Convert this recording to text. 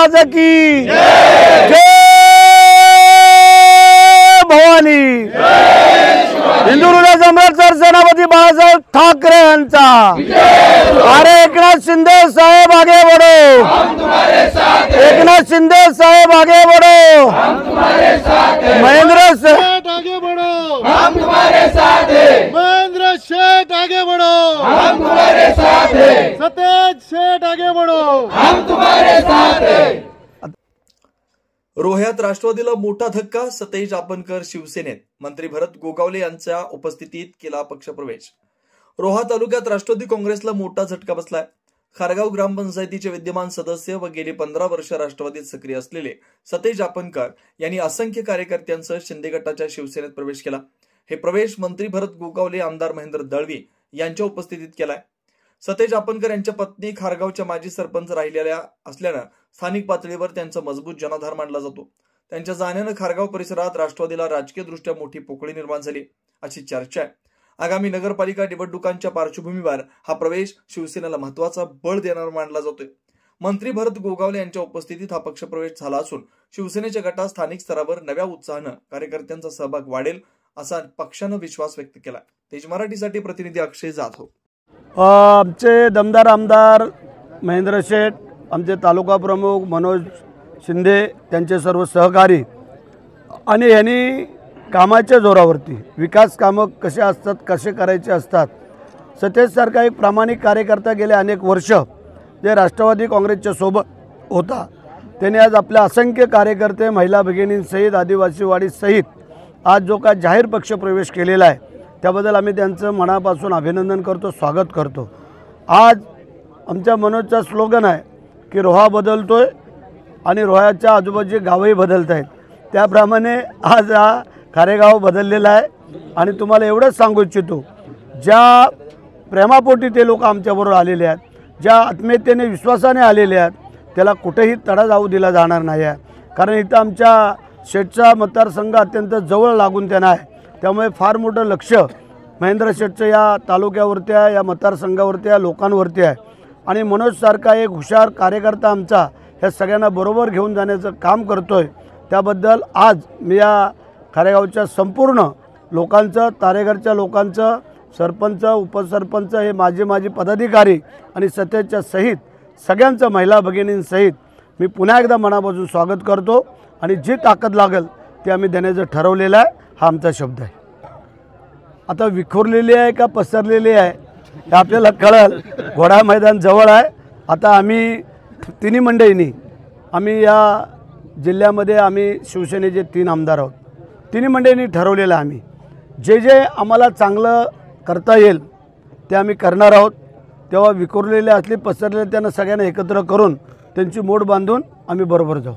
महाराज की जय भवानी। हिंदुहृदय सम्राट सेनापती बाळासाहेब ठाकरे यांचा अरे एकनाथ शिंदे साहेब आगे बढ़ो, एकनाथ शिंदे साहेब आगे बढ़ो, महेंद्र शेठ आगे बढ़ो, हम तुम्हारे साथ हैं। महेंद्र शेठ आगे बढ़ो, हम तुम्हारे साथ हैं। सतेज शेठ आगे बढ़ो, हम तुम्हारे साथ हैं। रोह्यात राष्ट्रवादीला मोठा धक्का, सतेज आपनकर शिवसेनेत। मंत्री भरत गोगावले यांच्या उपस्थितीत केला पक्षप्रवेश। रोहा तालुक्यात राष्ट्रवादी काँग्रेसला मोठा झटका बसलाय। खारगाव ग्रामपंचायतीचे विद्यमान सदस्य व गेली 15 वर्ष राष्ट्रवादीत सक्रिय असलेले सतेज आपनकर यांनी असंख्य कार्यकर्त्यांसह शिंदे गटाच्या शिवसेनेत प्रवेश केला। हे प्रवेश मंत्री भरत गोगावले, आमदार महेंद्र दळवी यांच्या उपस्थितीत केलाय। सतेज आपनकर यांच्या पत्नी खारगावच्या माजी सरपंच राहिलेल्या असल्यानं स्थानिक पातळीवर त्यांचा मजबूत जनाधार मानला जातो। त्यांच्या जाण्यानं खारगाव परिसरात राष्ट्रवादीला राजकीयदृष्ट्या मोठी पोकळी निर्माण झाली अशी चर्चा आहे। आगामी नगरपालिका निवडणुकांच्या पार्श्वभूमीवर हा प्रवेश शिवसेनेला महत्वाचा बळ देणार मानला जातोय। मंत्री भरत गोगावले यांच्या उपस्थितीत हा पक्षप्रवेश झाला असून शिवसेनेच्या गटात स्थानिक स्तरावर नव्या उत्साहानं कार्यकर्त्यांचा सहभाग वाढेल असा पक्षानं विश्वास व्यक्त केला। तेज मराठीसाठी प्रतिनिधी अक्षय जाधव। आमचे दमदार आमदार महेंद्र शेठ, आमचे तालुका प्रमुख मनोज शिंदे, त्यांचे सर्व सहकारी आणि यांनी कामाच्या जोरावरती विकास कामं कसे असतात, कसे करायचे असतात। सतेज सारखा एक प्रामाणिक कार्यकर्ता गेले अनेक वर्ष जे राष्ट्रवादी काँग्रेसच्या सोबत होता, त्याने आज आपल्या असंख्य कार्यकर्ते, महिला भगिनींसहित, आदिवासीवाडीसहित आज जो काय जाहीर पक्ष प्रवेश केलेला आहे त्याबद्दल आम्ही त्यांचं मनापासून अभिनंदन करतो, स्वागत करतो। आज आमच्या मनोजचा स्लोगन आहे की रोहा बदलतोय आणि रोह्याच्या आजूबाजूची गावही बदलत आहेत। त्याप्रमाणे आज हा खारेगाव बदललेला आहे आणि तुम्हाला एवढंच सांगू इच्छितो, ज्या प्रेमापोटी ते लोक आमच्याबरोबर आलेले आहेत, ज्या आत्मीयतेने विश्वासाने आलेले आहेत, त्याला कुठेही तडा जाऊ दिला जाणार नाही आहे। कारण इथं आमच्या शेठचा मतदारसंघ अत्यंत जवळ लागून त्यांना आहे, त्यामुळे फार मोठं लक्ष महेंद्र शेठचं या तालुक्यावरती आहे, या मतदारसंघावरती आहे, लोकांवरती आहे। आणि मनोजसारखा एक हुशार कार्यकर्ता आमचा ह्या सगळ्यांना बरोबर घेऊन जाण्याचं काम करतोय। त्याबद्दल आज मी या खारेगावच्या संपूर्ण लोकांचं, तारेघरच्या लोकांचं, सरपंच, उपसरपंच, हे माझे पदाधिकारी आणि सतेजच्या सहित सगळ्यांचं, महिला भगिनींसहित मी पुन्हा एकदा मनापासून स्वागत करतो आणि जी ताकद लागेल ते आम्ही देण्याचं ठरवलेलं आहे, हा आमचा शब्द आहे। आता विखुरलेली आहे का पसरलेली आहे हे आपल्याला कळेल, घोडा मैदान जवळ आहे। आता आम्ही तिन्ही मंडळींनी, आम्ही या जिल्ह्यामध्ये आम्ही शिवसेनेचे 3 आमदार आहोत, तिन्ही मंडळींनी ठरवलेलं आहे आम्ही जे जे आम्हाला चांगलं करता येईल ते आम्ही करणार आहोत। तेव्हा विखुरलेले असले, पसरलेले, त्यांना सगळ्यांना एकत्र करून त्यांची मोड बांधून आम्ही बरोबर जाऊ।